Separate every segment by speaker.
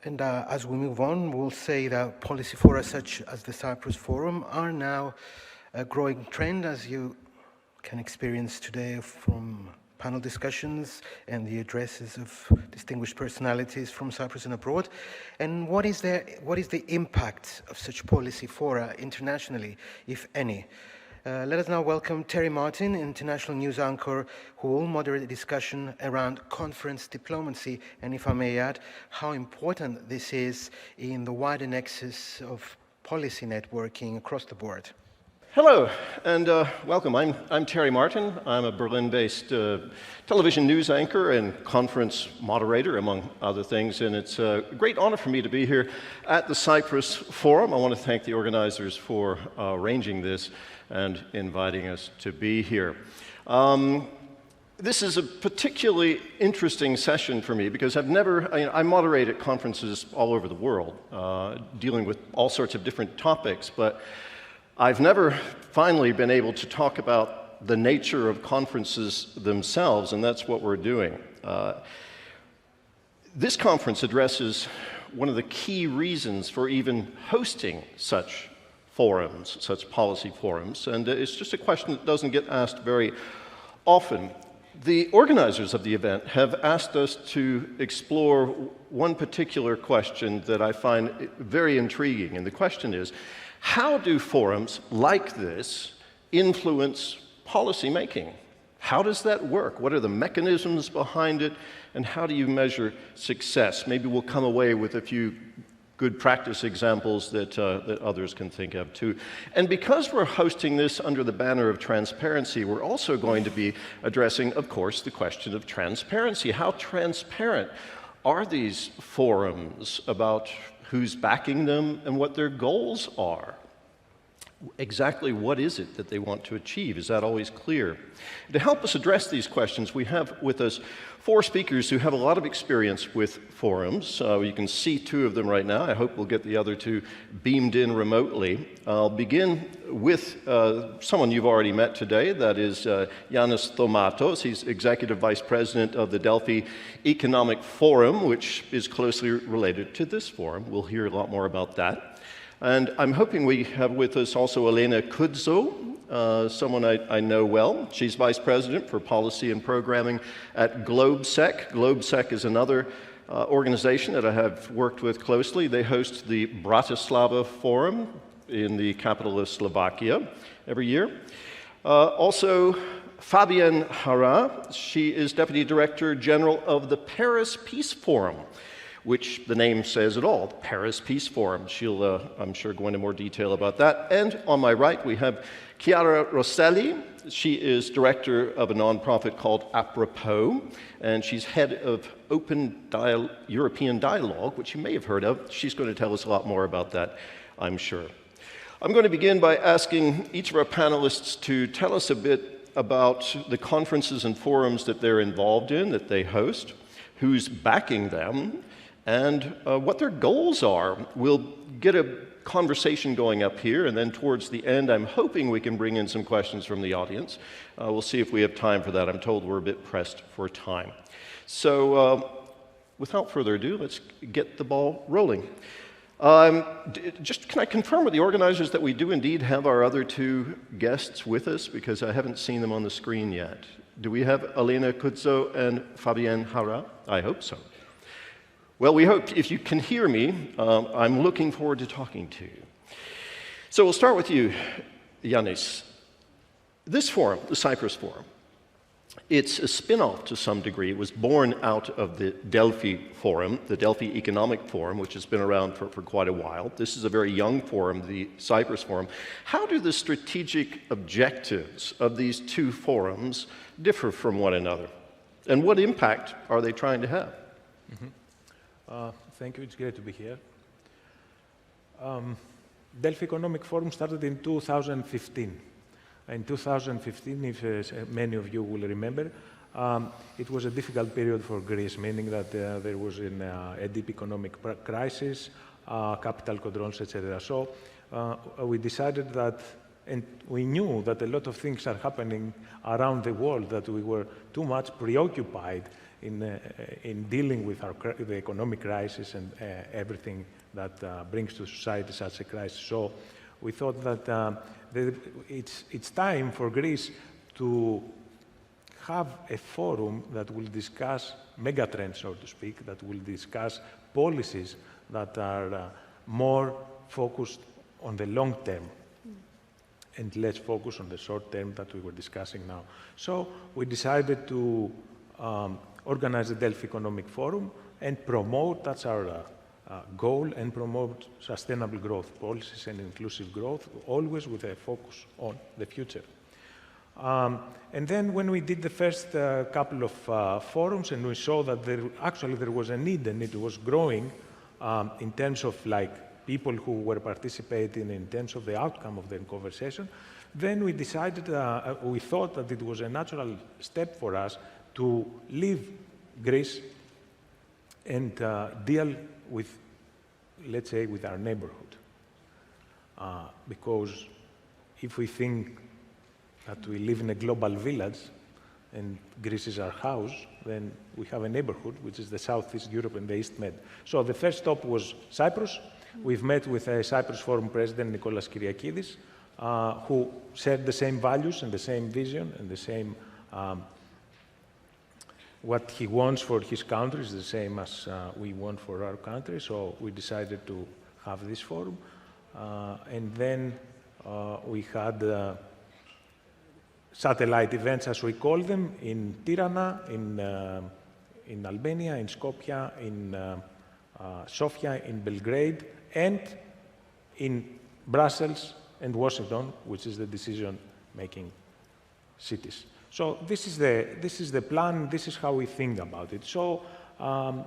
Speaker 1: And as we move on, we'll say that policy fora such as the Cyprus Forum are now a growing trend, as you can experience today from panel discussions and the addresses of distinguished personalities from Cyprus and abroad. And what is the impact of such policy fora internationally, if any? Let us now welcome Terry Martin, international news anchor, who will moderate a discussion around conference diplomacy, and if I may add, how important this is in the wider nexus of policy networking across the board.
Speaker 2: Hello, and welcome. I'm Terry Martin. I'm a Berlin-based television news anchor and conference moderator, among other things, and it's a great honor for me to be here at the Cyprus Forum. I want to thank the organizers for arranging this and inviting us to be here. This is a particularly interesting session for me because I moderate at conferences all over the world, dealing with all sorts of different topics, but I've never finally been able to talk about the nature of conferences themselves, and that's what we're doing. This conference addresses one of the key reasons for even hosting such forums, such policy forums, and it's just a question that doesn't get asked very often. The organizers of the event have asked us to explore one particular question that I find very intriguing, and the question is, how do forums like this influence policy making? How does that work? What are the mechanisms behind it, and how do you measure success? Maybe we'll come away with a few good practice examples that others can think of too. And because we're hosting this under the banner of transparency, we're also going to be addressing, of course, the question of transparency. How transparent are these forums about who's backing them and what their goals are? Exactly what is it that they want to achieve? Is that always clear? To help us address these questions, we have with us four speakers who have a lot of experience with forums. You can see two of them right now. I hope we'll get the other two beamed in remotely. I'll begin with someone you've already met today. That is Yiannis Thomatos. He's Executive Vice President of the Delphi Economic Forum, which is closely related to this forum. We'll hear a lot more about that. And I'm hoping we have with us also Alena Kudzko, someone I know well. She's Vice President for Policy and Programming at GLOBSEC. GLOBSEC is another organization that I have worked with closely. They host the Bratislava Forum in the capital of Slovakia every year. Also, Fabienne Hara, she is Deputy Director General of the Paris Peace Forum, which the name says it all, the Paris Peace Forum. She'll, I'm sure, go into more detail about that. And on my right, we have Chiara Rosselli. She is director of a nonprofit called APROPOS, and she's head of Open European Dialogue, which you may have heard of. She's going to tell us a lot more about that, I'm sure. I'm going to begin by asking each of our panelists to tell us a bit about the conferences and forums that they're involved in, that they host, who's backing them, and what their goals are. We'll get a conversation going up here, and then towards the end, I'm hoping we can bring in some questions from the audience. We'll see if we have time for that. I'm told we're a bit pressed for time. So without further ado, let's get the ball rolling. Just can I confirm with the organizers that we do indeed have our other two guests with us, because I haven't seen them on the screen yet. Do we have Alena Kudzko and Fabienne Hara? I hope so. Well, we hope, if you can hear me, I'm looking forward to talking to you. So we'll start with you, Yiannis. This forum, the Cyprus Forum, it's a spin-off to some degree. It was born out of the Delphi Forum, the Delphi Economic Forum, which has been around for quite a while. This is a very young forum, the Cyprus Forum. How do the strategic objectives of these two forums differ from one another? And what impact are they trying to have?
Speaker 3: Thank you, it's great to be here. Delphi Economic Forum started in 2015. In 2015, if many of you will remember, it was a difficult period for Greece, meaning that there was a deep economic crisis, capital controls, etc. So we decided that, and we knew that a lot of things are happening around the world, that we were too much preoccupied in dealing with the economic crisis and everything that brings to society such a crisis. So we thought that it's time for Greece to have a forum that will discuss megatrends, so to speak, that will discuss policies that are more focused on the long term and less focused on the short term that we were discussing now. So we decided to organize the Delphi Economic Forum and promote, that's our goal, and promote sustainable growth policies and inclusive growth, always with a focus on the future. And then when we did the first couple of forums and we saw that there was a need and it was growing in terms of like people who were participating, in terms of the outcome of the conversation, then we decided, we thought that it was a natural step for us to leave Greece and deal with, let's say, with our neighborhood. Because if we think that we live in a global village and Greece is our house, then we have a neighborhood, which is the Southeast Europe and the East Med. So the first stop was Cyprus. We've met with a Cyprus Forum President, Nicholas Kyriakidis, who shared the same values and the same vision and the same, what he wants for his country is the same as we want for our country. So we decided to have this forum. And then we had satellite events, as we call them, in Tirana, in Albania, in Skopje, in Sofia, in Belgrade, and in Brussels and Washington, which is the decision-making cities. So this is the plan, this is how we think about it. So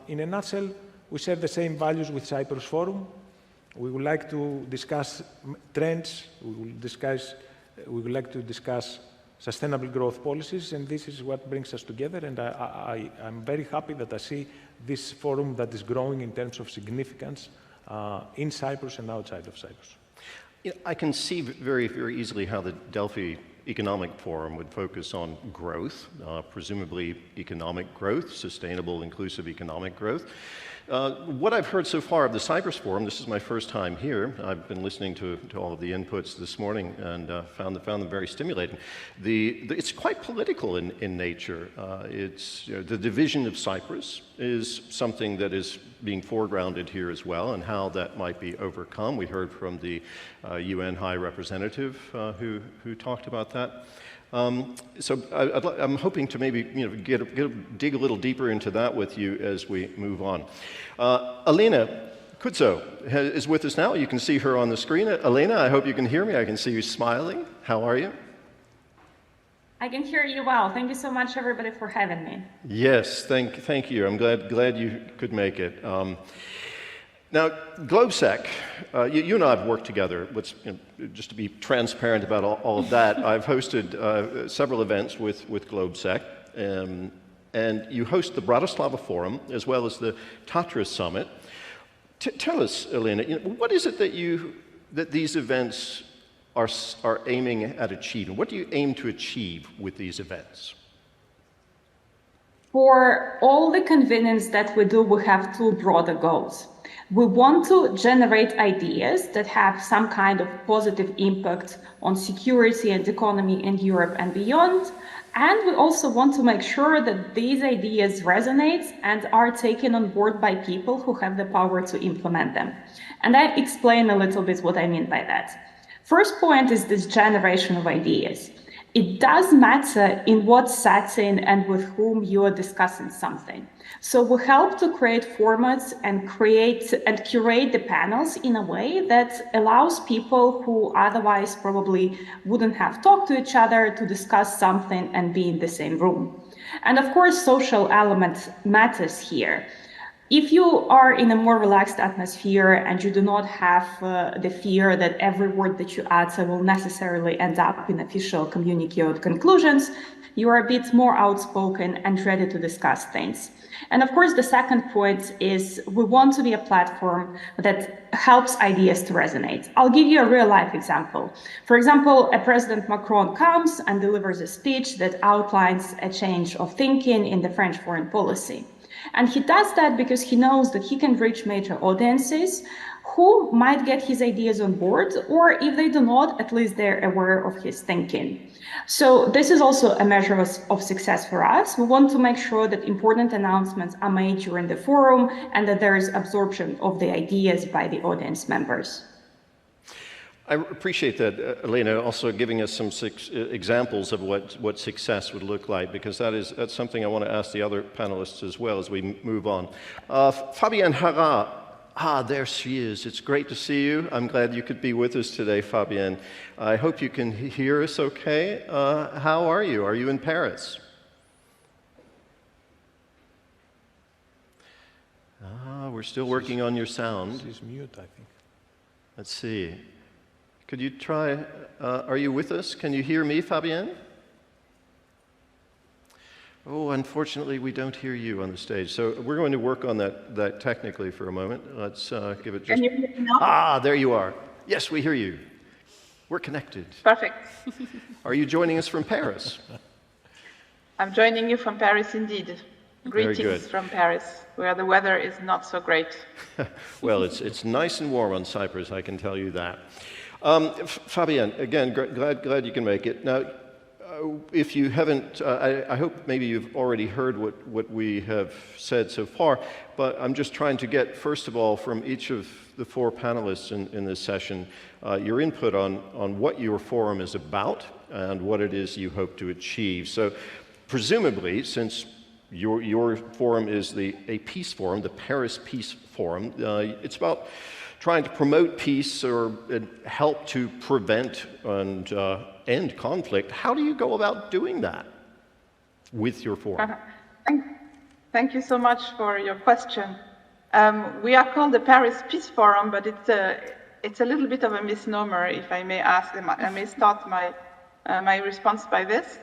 Speaker 3: in a nutshell, we share the same values with Cyprus Forum. We would like to discuss trends, we would like to discuss sustainable growth policies, and this is what brings us together. And I'm very happy that I see this forum that is growing in terms of significance in Cyprus and outside of Cyprus.
Speaker 2: Yeah, I can see very, very easily how the Delphi Economic Forum would focus on growth, presumably economic growth, sustainable, inclusive economic growth. What I've heard so far of the Cyprus Forum, this is my first time here. I've been listening to all of the inputs this morning and found them very stimulating. It's quite political in nature. The division of Cyprus is something that is being foregrounded here as well, and how that might be overcome. We heard from the UN High Representative who talked about that. So I'm hoping to maybe dig a little deeper into that with you as we move on. Alena Kudzko is with us now. You can see her on the screen. Alena, I hope you can hear me. I can see you smiling. How are you?
Speaker 4: I can hear you well. Thank you so much, everybody, for having me.
Speaker 2: Yes, thank you. I'm glad you could make it. Now, GLOBSEC, you and I have worked together. Just to be transparent about all of that, I've hosted several events with GLOBSEC, and you host the Bratislava Forum as well as the Tatras Summit. Tell us, Alena, what is it that these events are aiming at achieving? What do you aim to achieve with these events?
Speaker 4: For all the convenience that we do, we have two broader goals. We want to generate ideas that have some kind of positive impact on security and economy in Europe and beyond. And we also want to make sure that these ideas resonate and are taken on board by people who have the power to implement them. And I explain a little bit what I mean by that. First point is this generation of ideas. It does matter in what setting and with whom you are discussing something. So we help to create formats and curate the panels in a way that allows people who otherwise probably wouldn't have talked to each other to discuss something and be in the same room. And of course, social element matters here. If you are in a more relaxed atmosphere and you do not have the fear that every word that you utter will necessarily end up in official communique or conclusions, you are a bit more outspoken and ready to discuss things. And of course, the second point is we want to be a platform that helps ideas to resonate. I'll give you a real life example. For example, a President Macron comes and delivers a speech that outlines a change of thinking in the French foreign policy. And he does that because he knows that he can reach major audiences who might get his ideas on board, or if they do not, at least they're aware of his thinking. So this is also a measure of success for us. We want to make sure that important announcements are made during the forum and that there is absorption of the ideas by the audience members.
Speaker 2: I appreciate that, Alena, also giving us some examples of what success would look like, because that's something I want to ask the other panelists as well as we move on. Fabienne Hara, there she is. It's great to see you. I'm glad you could be with us today, Fabienne. I hope you can hear us okay. How are you? Are you in Paris? We're still working on your sound.
Speaker 3: She's mute, I think.
Speaker 2: Let's see. Could you try, are you with us? Can you hear me, Fabienne? Oh, unfortunately, we don't hear you on the stage. So we're going to work on that technically for a moment. Let's give it just...
Speaker 5: Can you hear me now?
Speaker 2: There you are. Yes, we hear you. We're connected.
Speaker 5: Perfect.
Speaker 2: Are you joining us from Paris?
Speaker 5: I'm joining you from Paris indeed.
Speaker 2: Very good.
Speaker 5: Greetings from Paris, where the weather is not so great.
Speaker 2: Well, it's nice and warm on Cyprus, I can tell you that. Fabienne, again, glad you can make it. Now, if you haven't, I hope maybe you've already heard what we have said so far, but I'm just trying to get, first of all, from each of the four panelists in this session, your input on what your forum is about and what it is you hope to achieve. So, presumably, since your forum is a peace forum, the Paris Peace Forum, it's about trying to promote peace or help to prevent and end conflict. How do you go about doing that with your forum?
Speaker 5: Thank you so much for your question. We are called the Paris Peace Forum, but it's a little bit of a misnomer, if I may ask. I may start my response by this,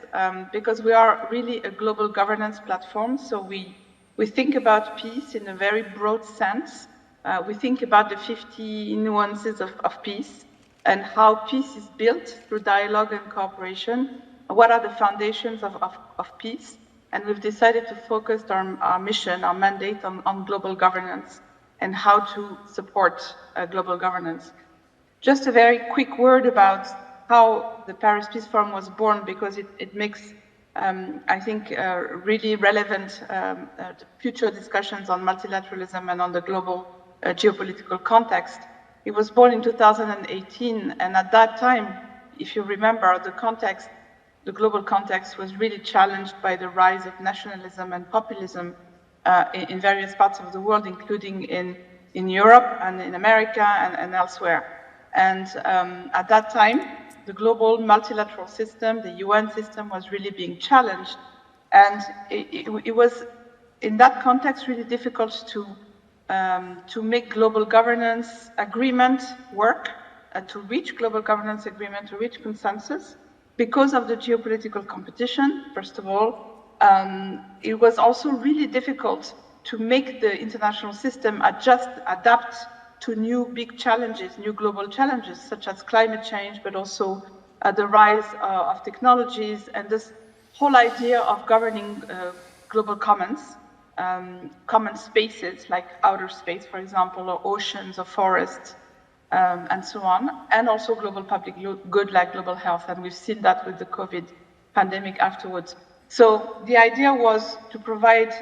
Speaker 5: because we are really a global governance platform. So we think about peace in a very broad sense. We think about the 50 nuances of peace and how peace is built through dialogue and cooperation. What are the foundations of peace? And we've decided to focus our mission, our mandate on global governance and how to support global governance. Just a very quick word about how the Paris Peace Forum was born, because it makes, I think, really relevant future discussions on multilateralism and on the global geopolitical context. It was born in 2018, and at that time, if you remember, the global context was really challenged by the rise of nationalism and populism in various parts of the world, including in Europe and in America and elsewhere. And at that time, the global multilateral system, the UN system, was really being challenged. And it was, in that context, really difficult to make global governance agreement work, to reach global governance agreement, to reach consensus, because of the geopolitical competition, first of all. It was also really difficult to make the international system adapt to new big challenges, new global challenges, such as climate change, but also the rise of technologies and this whole idea of governing global commons, common spaces like outer space, for example, or oceans or forests, and so on, and also global public good like global health. And we've seen that with the COVID pandemic afterwards. So the idea was to provide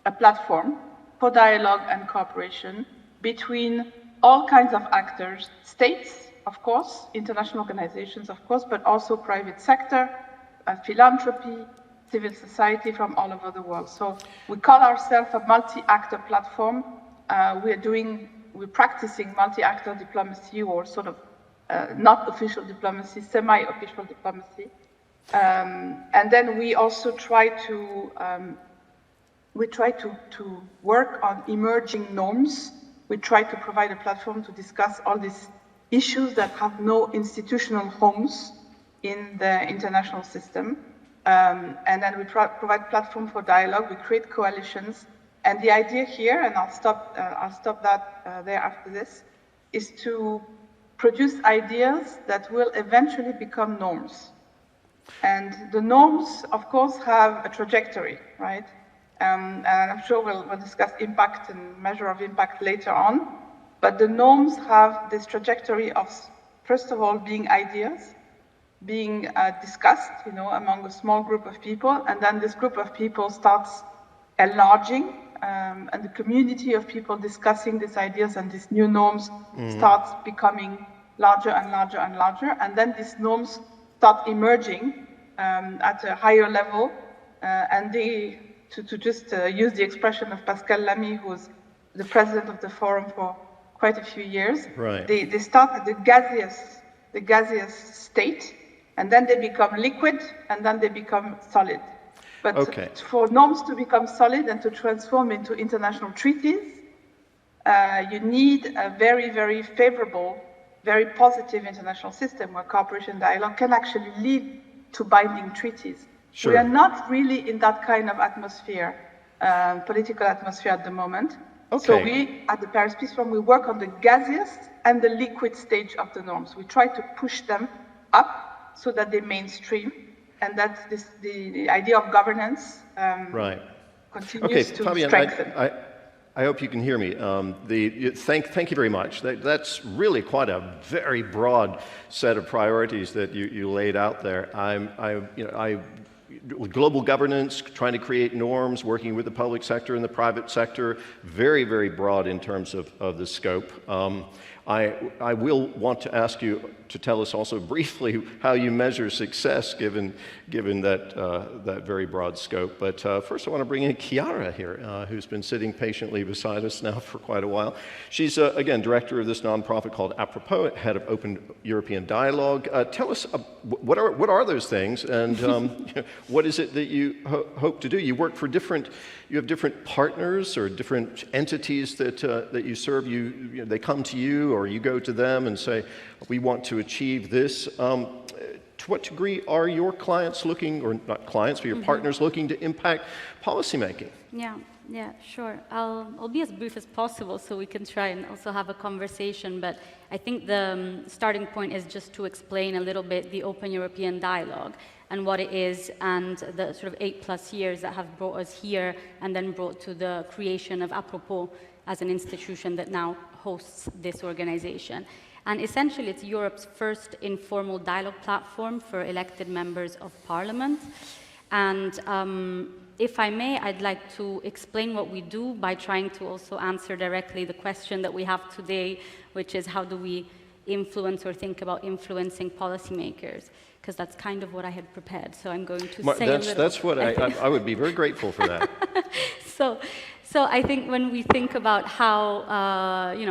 Speaker 5: a platform for dialogue and cooperation between all kinds of actors, states, of course, international organizations, of course, but also private sector, philanthropy, civil society from all over the world. So we call ourselves a multi-actor platform. We're practicing multi-actor diplomacy, or sort of not official diplomacy, semi-official diplomacy. And then we also try to we try to work on emerging norms. We try to provide a platform to discuss all these issues that have no institutional homes in the international system. And then we provide platform for dialogue. We create coalitions. And the idea here, and I'll stop that there after this, is to produce ideas that will eventually become norms. And the norms, of course, have a trajectory, right? And I'm sure we'll discuss impact and measure of impact later on. But the norms have this trajectory of, first of all, being ideas, being discussed, among a small group of people, and then this group of people starts enlarging, and the community of people discussing these ideas and these new norms starts becoming larger and larger and larger, and then these norms start emerging at a higher level, and they, to just use the expression of Pascal Lamy, who was the president of the forum for quite a few years,
Speaker 2: right.
Speaker 5: They start at the gaseous state, and then they become liquid, and then they become solid. But for norms to become solid and to transform into international treaties, you need a very, very favorable, very positive international system where cooperation and dialogue can actually lead to binding treaties.
Speaker 2: Sure.
Speaker 5: We are not really in that kind of atmosphere, political atmosphere at the moment.
Speaker 2: Okay.
Speaker 5: So we, at the Paris Peace Forum, we work on the gaseous and the liquid stage of the norms. We try to push them up so that they mainstream, and that the idea of governance continues to
Speaker 2: Fabienne,
Speaker 5: strengthen.
Speaker 2: I hope you can hear me. Thank you very much. That's really quite a very broad set of priorities that you laid out there. Global governance, trying to create norms, working with the public sector and the private sector, very, very broad in terms of the scope. I will want to ask you to tell us also briefly how you measure success given that very broad scope. But first I want to bring in Chiara here, who's been sitting patiently beside us now for quite a while. She's, again, director of this nonprofit called APROPOS, head of Open European Dialogue. Tell us, what are those things, and what is it that you hope to do? You work for you have different partners or different entities that you serve. They come to you, or you go to them and say, we want to achieve this. To what degree are your clients looking, or not clients, but your partners looking to impact policymaking?
Speaker 6: Yeah, sure. I'll be as brief as possible so we can try and also have a conversation, but I think the starting point is just to explain a little bit the Open European Dialogue and what it is, and the sort of 8+ years that have brought us here, and then brought to the creation of APROPOS as an institution that now hosts this organization. And essentially, it's Europe's first informal dialogue platform for elected members of parliament. And if I may, I'd like to explain what we do by trying to also answer directly the question that we have today, which is how do we influence or think about influencing policymakers? Because that's kind of what I had prepared. So I'm going to say a little.
Speaker 2: That's what I would be very grateful for that.
Speaker 6: So I think when we think about how,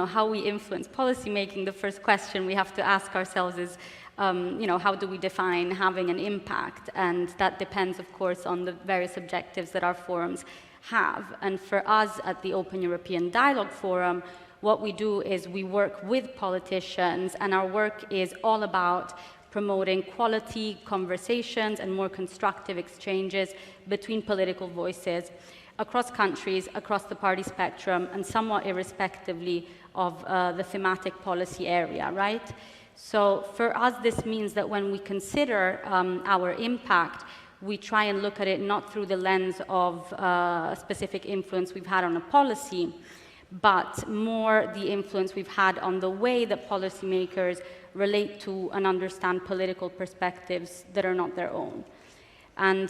Speaker 6: how we influence policymaking, the first question we have to ask ourselves is, how do we define having an impact? And that depends, of course, on the various objectives that our forums have. And for us at the Open European Dialogue Forum, what we do is we work with politicians, and our work is all about promoting quality conversations and more constructive exchanges between political voices across countries, across the party spectrum, and somewhat irrespectively of the thematic policy area, right? So for us, this means that when we consider our impact, we try and look at it not through the lens of a specific influence we've had on a policy, but more the influence we've had on the way that policymakers relate to and understand political perspectives that are not their own. And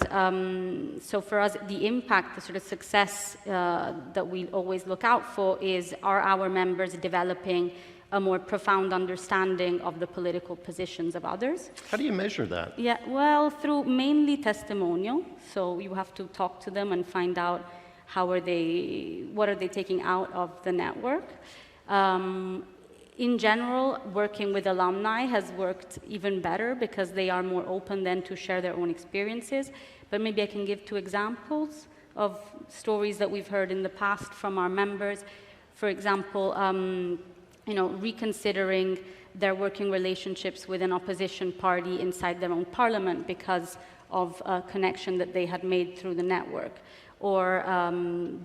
Speaker 6: so for us, the impact, the sort of success that we always look out for is, are our members developing a more profound understanding of the political positions of others?
Speaker 2: How do you measure that?
Speaker 6: Yeah, well, through mainly testimonial. So you have to talk to them and find out what are they taking out of the network. In general, working with alumni has worked even better because they are more open then to share their own experiences. But maybe I can give 2 examples of stories that we've heard in the past from our members. For example, reconsidering their working relationships with an opposition party inside their own parliament because of a connection that they had made through the network. Or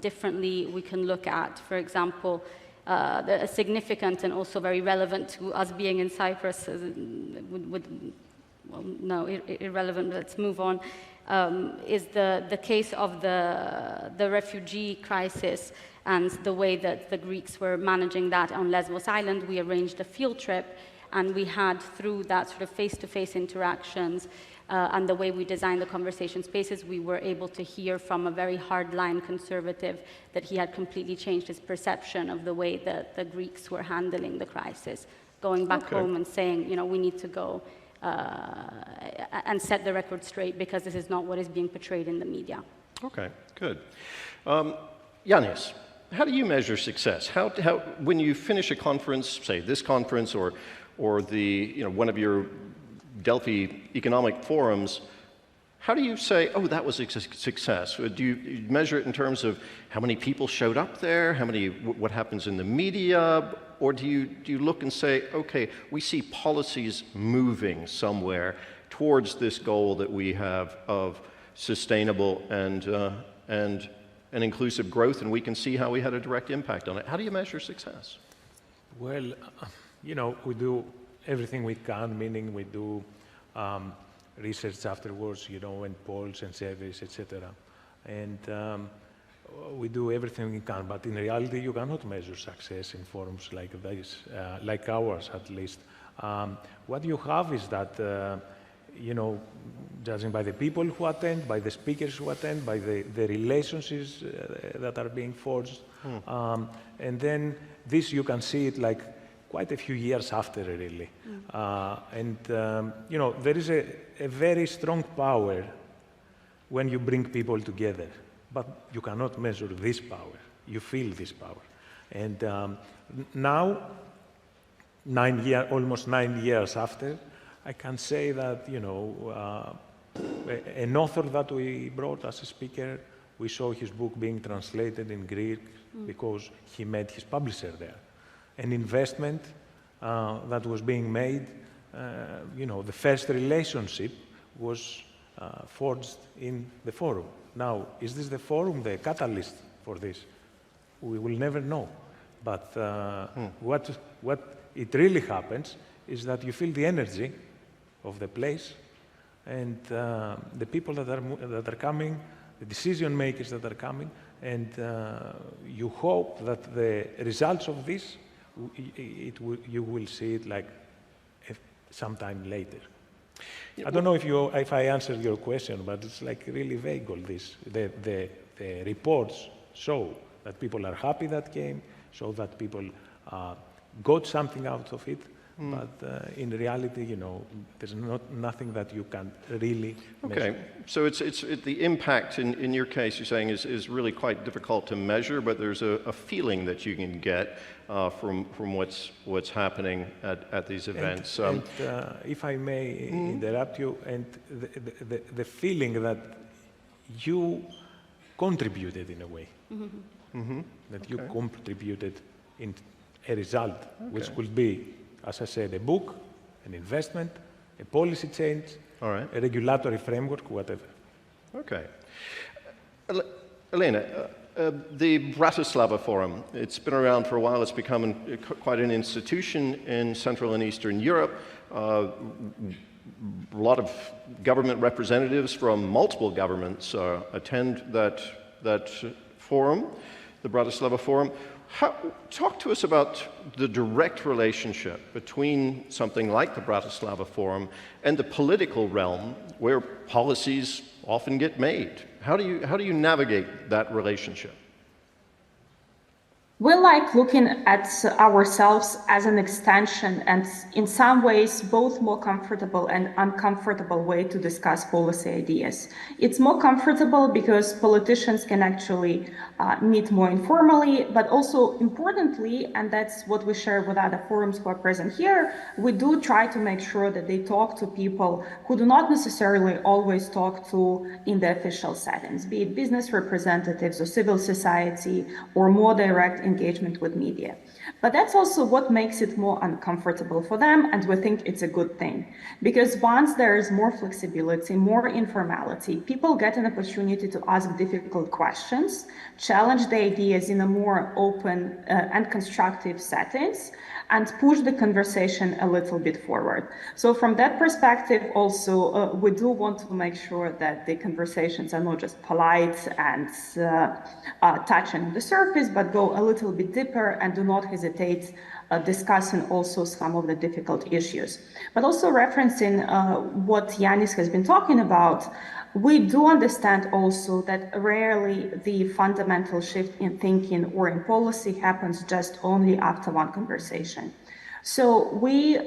Speaker 6: differently, we can look at, for example, a significant and also very relevant to us being in Cyprus, irrelevant, let's move on, is the case of the refugee crisis and the way that the Greeks were managing that on Lesbos Island. We arranged a field trip, and we had, through that sort of face-to-face interactions and the way we designed the conversation spaces, we were able to hear from a very hardline conservative that he had completely changed his perception of the way that the Greeks were handling the crisis, going back home and saying, we need to go and set the record straight because this is not what is being portrayed in the media. Okay,
Speaker 2: good. Yiannis, how do you measure success? How when you finish a conference, say this conference or the one of your Delphi economic forums, how do you say, oh, that was a success? Do you measure it in terms of how many people showed up there, what happens in the media, or do you look and say, okay, we see policies moving somewhere towards this goal that we have of sustainable and inclusive growth, and we can see how we had a direct impact on it? How do you measure success?
Speaker 3: Well, we do everything we can, meaning we do research afterwards, and polls and surveys, etc. And we do everything we can, but in reality, you cannot measure success in forums like this, like ours at least. What you have is that, judging by the people who attend, by the speakers who attend, by the relationships that are being forged, and then this you can see it like quite a few years after, really. There is a very strong power when you bring people together, but you cannot measure this power. You feel this power. And now, almost 9 years after, I can say that, an author that we brought as a speaker, we saw his book being translated in Greek because he met his publisher there. An investment that was being made, the first relationship was forged in the forum. Now, is this the forum the catalyst for this? We will never know. But what it really happens is that you feel the energy of the place and the people that are coming, the decision makers that are coming, and you hope that the results of this, you will see it like sometime later. I don't know if I answered your question, but it's like really vague, all this. The reports show that people are happy that came, show that people got something out of it, but in reality, there's nothing that you can really measure.
Speaker 2: Okay, so it's the impact in your case, you're saying, is really quite difficult to measure, but there's a feeling that you can get from what's happening at these events.
Speaker 3: And if I may interrupt you, and the feeling that you contributed in a way, that you contributed in a result, which could be, as I said, a book, an investment, a policy change, a regulatory framework, whatever.
Speaker 2: Okay. Alena, the Bratislava Forum, it's been around for a while. It's become quite an institution in Central and Eastern Europe. A lot of government representatives from multiple governments attend that forum, the Bratislava Forum. Talk to us about the direct relationship between something like the Bratislava Forum and the political realm, where policies often get made. How do you navigate that relationship?
Speaker 4: We like looking at ourselves as an extension and in some ways both more comfortable and uncomfortable way to discuss policy ideas. It's more comfortable because politicians can actually meet more informally, but also importantly, and that's what we share with other forums who are present here, we do try to make sure that they talk to people who do not necessarily always talk to in the official settings, be it business representatives or civil society or more direct engagement with media. But that's also what makes it more uncomfortable for them, and we think it's a good thing. Because once there is more flexibility, more informality, people get an opportunity to ask difficult questions, challenge the ideas in a more open and constructive settings, and push the conversation a little bit forward. So from that perspective, also, we do want to make sure that the conversations are not just polite and touching the surface, but go a little bit deeper and do not hesitate discussing also some of the difficult issues. But also referencing what Yiannis has been talking about, we do understand also that rarely the fundamental shift in thinking or in policy happens just only after one conversation. So we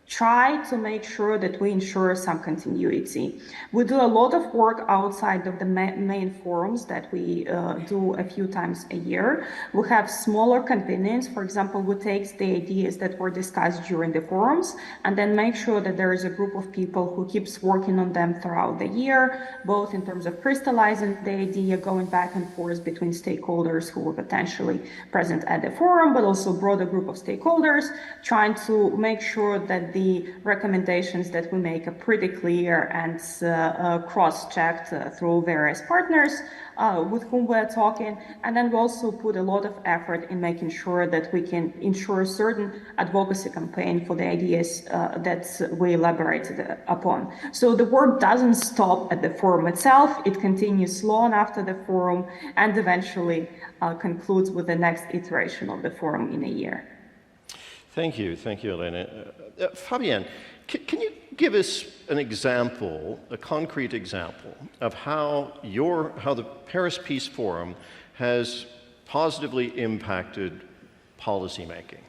Speaker 4: try to make sure that we ensure some continuity. We do a lot of work outside of the main forums that we do a few times a year. We have smaller convenings. For example, we take the ideas that were discussed during the forums and then make sure that there is a group of people who keeps working on them throughout the year, both in terms of crystallizing the idea, going back and forth between stakeholders who were potentially present at the forum, but also a broader group of stakeholders, trying to make sure that the recommendations that we make are pretty clear and cross-checked through various partners with whom we're talking. And then we also put a lot of effort in making sure that we can ensure a certain advocacy campaign for the ideas that we elaborated upon. So the work doesn't stop at the forum itself. It continues long after the forum and eventually concludes with the next iteration of the forum in a year.
Speaker 2: Thank you, Alena. Fabienne, can you give us an example, a concrete example, of how the Paris Peace Forum has positively impacted policymaking?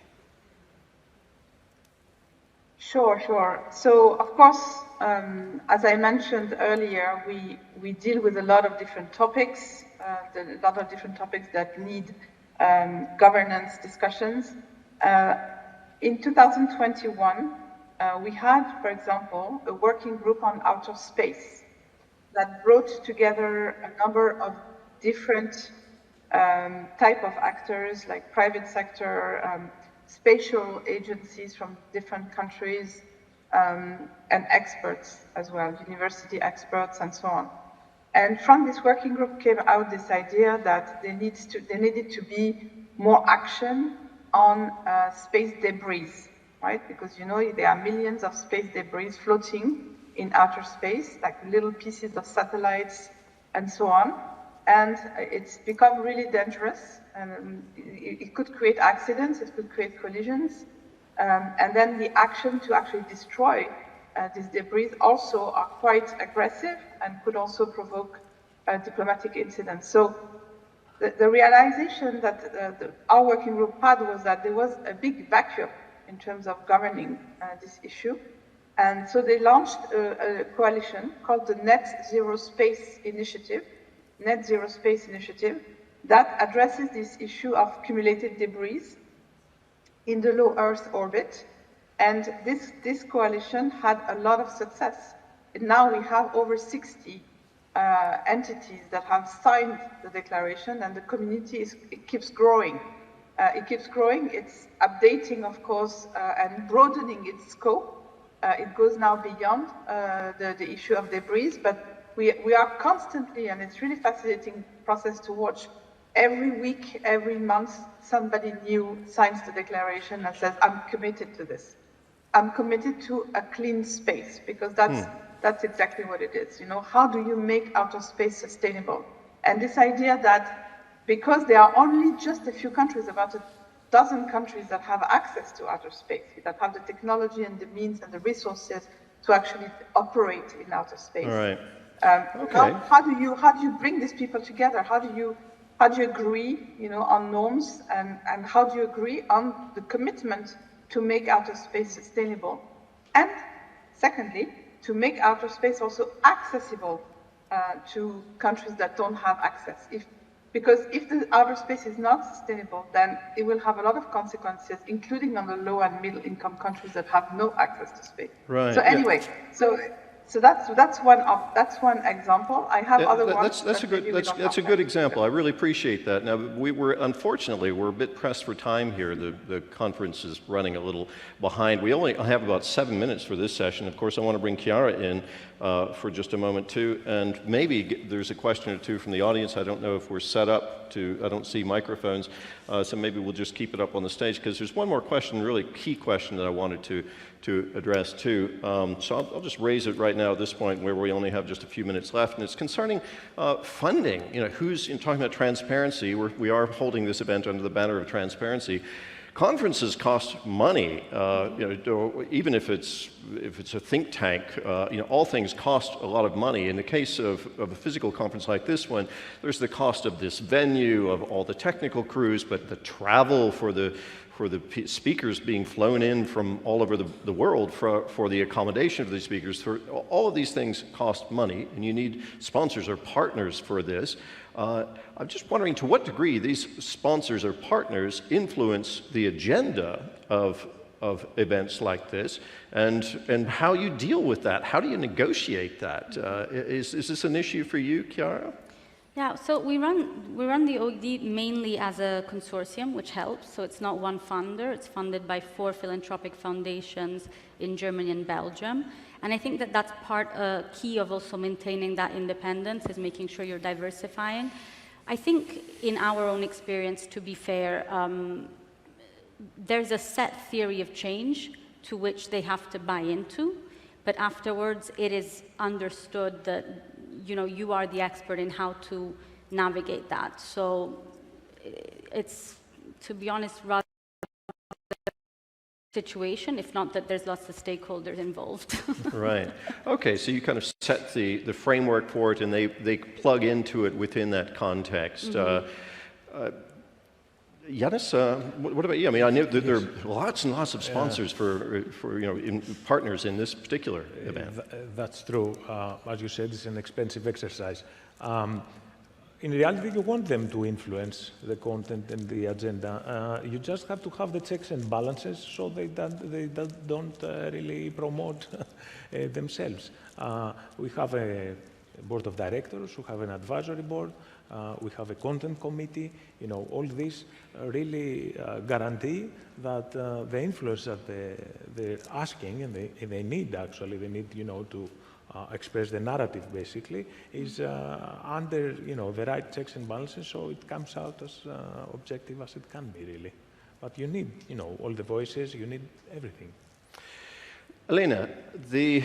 Speaker 5: Sure. So, of course, as I mentioned earlier, we deal with a lot of different topics, that need governance discussions. In 2021, we had, for example, a working group on outer space that brought together a number of different type of actors, like private sector, spatial agencies from different countries, and experts as well, university experts and so on. And from this working group came out this idea that there needed to be more action on space debris, right? Because there are millions of space debris floating in outer space, like little pieces of satellites and so on. And it's become really dangerous. And it could create accidents, it could create collisions. And then the action to actually destroy these debris also are quite aggressive and could also provoke diplomatic incidents. So the realization that our working group had was that there was a big vacuum in terms of governing this issue. And so they launched a coalition called the Net Zero Space Initiative, that addresses this issue of accumulated debris in the low Earth orbit. And this coalition had a lot of success. And now we have over 60 entities that have signed the declaration, and the community keeps growing. It's updating, of course, and broadening its scope. It goes now beyond the issue of debris, but we are constantly, and it's really fascinating process to watch. Every week, every month, somebody new signs the declaration and says, I'm committed to this. I'm committed to a clean space, because that's exactly what it is. How do you make outer space sustainable? And this idea that because there are only just a few countries, about a dozen countries that have access to outer space, that have the technology and the means and the resources to actually operate in outer space.
Speaker 2: All right.
Speaker 5: Okay. How do you bring these people together? How do you how do you agree, on norms, and how do you agree on the commitment to make outer space sustainable? And secondly, to make outer space also accessible to countries that don't have access. Because if the outer space is not sustainable, then it will have a lot of consequences, including on the low and middle income countries that have no access to space.
Speaker 2: Right.
Speaker 5: So anyway, so that's one example. I have other ones.
Speaker 2: That's a good example. I really appreciate that. Now unfortunately we're a bit pressed for time here. The conference is running a little behind. We only have about 7 minutes for this session. Of course, I want to bring Chiara in for just a moment too, and maybe there's a question or two from the audience. I don't know if we're set up to. I don't see microphones, so maybe we'll just keep it up on the stage, because there's one more question, really key question that I wanted to address too. So I'll just raise it right now at this point where we only have just a few minutes left, and it's concerning funding. Who's talking about transparency? We are holding this event under the banner of transparency. Conferences cost money, even if it's a think tank. All things cost a lot of money. In the case of a physical conference like this one, there's the cost of this venue, of all the technical crews, but the travel for the speakers being flown in from all over the world for the accommodation of the speakers. All of these things cost money, and you need sponsors or partners for this. I'm just wondering to what degree these sponsors or partners influence the agenda of events like this, and how you deal with that. How do you negotiate that? Is this an issue for you, Chiara?
Speaker 6: Yeah, so we run the OED mainly as a consortium, which helps. So it's not one funder. It's funded by 4 philanthropic foundations in Germany and Belgium. And I think that that's key of also maintaining that independence, is making sure you're diversifying. I think in our own experience, to be fair, there's a set theory of change to which they have to buy into, but afterwards it is understood that you are the expert in how to navigate that. So it's, to be honest, rather situation, if not that there's lots of stakeholders involved. Right.
Speaker 2: Okay, so you kind of set the framework for it, and they plug into it within that context. Mm-hmm. Yiannis, what about you? I mean, I know that there are lots and lots of sponsors for partners in this particular event.
Speaker 3: That's true. As you said, it's an expensive exercise. In reality, you want them to influence the content and the agenda. You just have to have the checks and balances so they don't really promote themselves. We have a board of directors, we have an advisory board, we have a content committee. All these really guarantee that the influence that they're asking, and they need, actually, they need to express the narrative, basically, is under the right checks and balances, so it comes out as objective as it can be, really. But you need all the voices, you need everything.
Speaker 2: Alena, the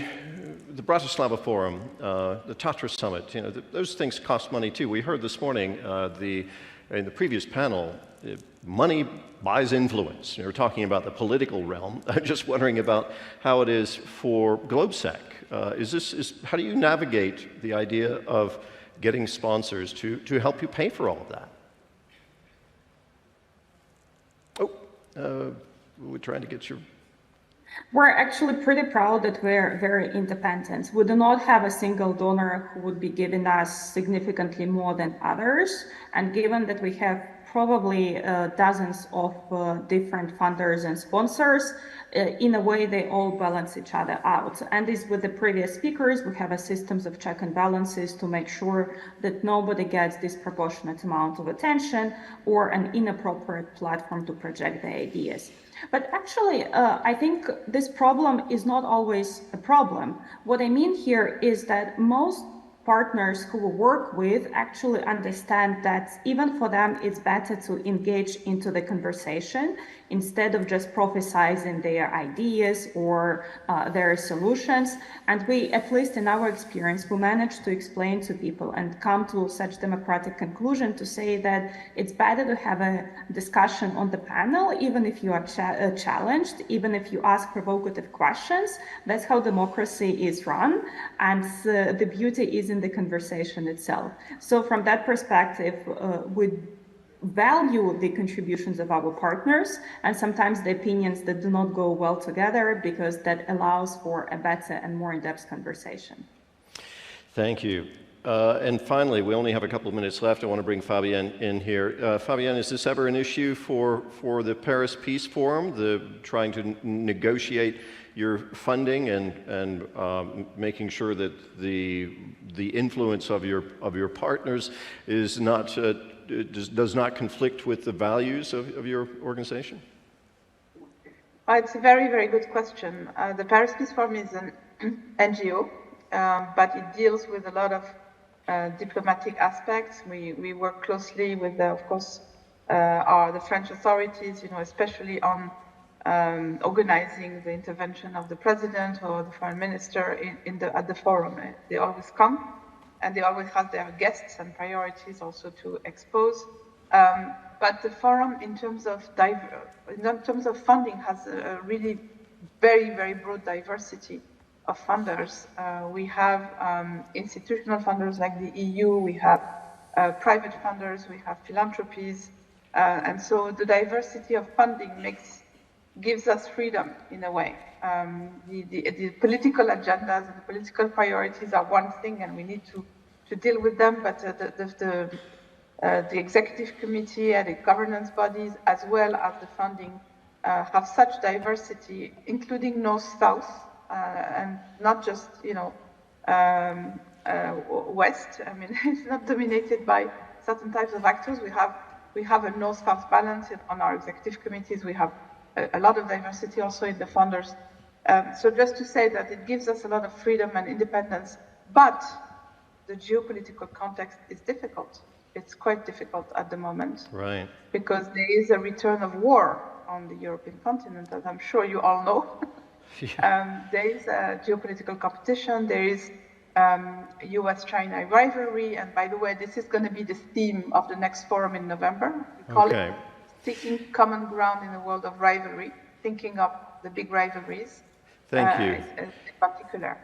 Speaker 2: Bratislava Forum, the Tatras Summit, those things cost money too. We heard this morning in the previous panel, money buys influence. We're talking about the political realm. I'm just wondering about how it is for GLOBSEC. How do you navigate the idea of getting sponsors to help you pay for all of that? We're trying to get your...
Speaker 4: We're actually pretty proud that we're very independent. We do not have a single donor who would be giving us significantly more than others. And given that we have probably dozens of different funders and sponsors, in a way they all balance each other out. And as with the previous speakers, we have a systems of check and balances to make sure that nobody gets disproportionate amount of attention or an inappropriate platform to project their ideas. But actually, I think this problem is not always a problem. What I mean here is that most partners who we work with actually understand that even for them, it's better to engage into the conversation instead of just prophesizing their ideas or their solutions. And we, at least in our experience, we managed to explain to people and come to such democratic conclusion to say that it's better to have a discussion on the panel, even if you are challenged, even if you ask provocative questions. That's how democracy is run. And the beauty is in the conversation itself. So from that perspective, we value the contributions of our partners and sometimes the opinions that do not go well together, because that allows for a better and more in-depth conversation.
Speaker 2: Thank you. And finally, we only have a couple of minutes left. I want to bring Fabienne in here. Fabienne, is this ever an issue for the Paris Peace Forum, trying to negotiate your funding and making sure that the influence of your partners is not does not conflict with the values of your organization?
Speaker 5: It's a very, very good question. The Paris Peace Forum is an NGO, but it deals with a lot of diplomatic aspects. We work closely with, of course, the French authorities, especially on organizing the intervention of the president or the foreign minister at the forum. They always come, and they always have their guests and priorities also to expose. But the forum, in terms of funding, has a really very, very broad diversity of funders. We have institutional funders like the EU, we have private funders, we have philanthropies, and so the diversity of funding gives us freedom in a way. The political agendas and the political priorities are one thing, and we need to deal with them, but the executive committee and the governance bodies, as well as the funding, have such diversity, including North-South, and not just, West. I mean, it's not dominated by certain types of actors. We have a North-South balance on our executive committees. We have a lot of diversity also in the funders. So just to say that it gives us a lot of freedom and independence, but the geopolitical context is difficult. It's quite difficult at the moment.
Speaker 2: Right. Because
Speaker 5: there is a return of war on the European continent, as I'm sure you all know. There is a geopolitical competition. There is US-China rivalry. And by the way, this is going to be the theme of the next forum in November. We call it Seeking Common Ground in a World of Rivalry, thinking of the big rivalries.
Speaker 2: Thank you.
Speaker 5: In particular.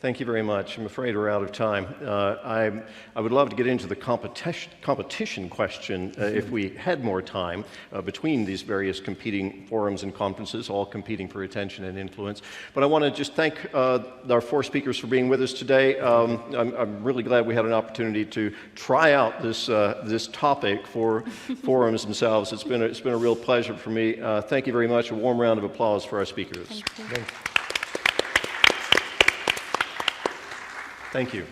Speaker 2: Thank you very much. I'm afraid we're out of time. I would love to get into the competition question if we had more time between these various competing forums and conferences, all competing for attention and influence. But I want to just thank our four speakers for being with us today. I'm really glad we had an opportunity to try out this topic for forums themselves. It's been a real pleasure for me. Thank you very much. A warm round of applause for our speakers.
Speaker 6: Thank you.
Speaker 3: Thanks.
Speaker 2: Thank you.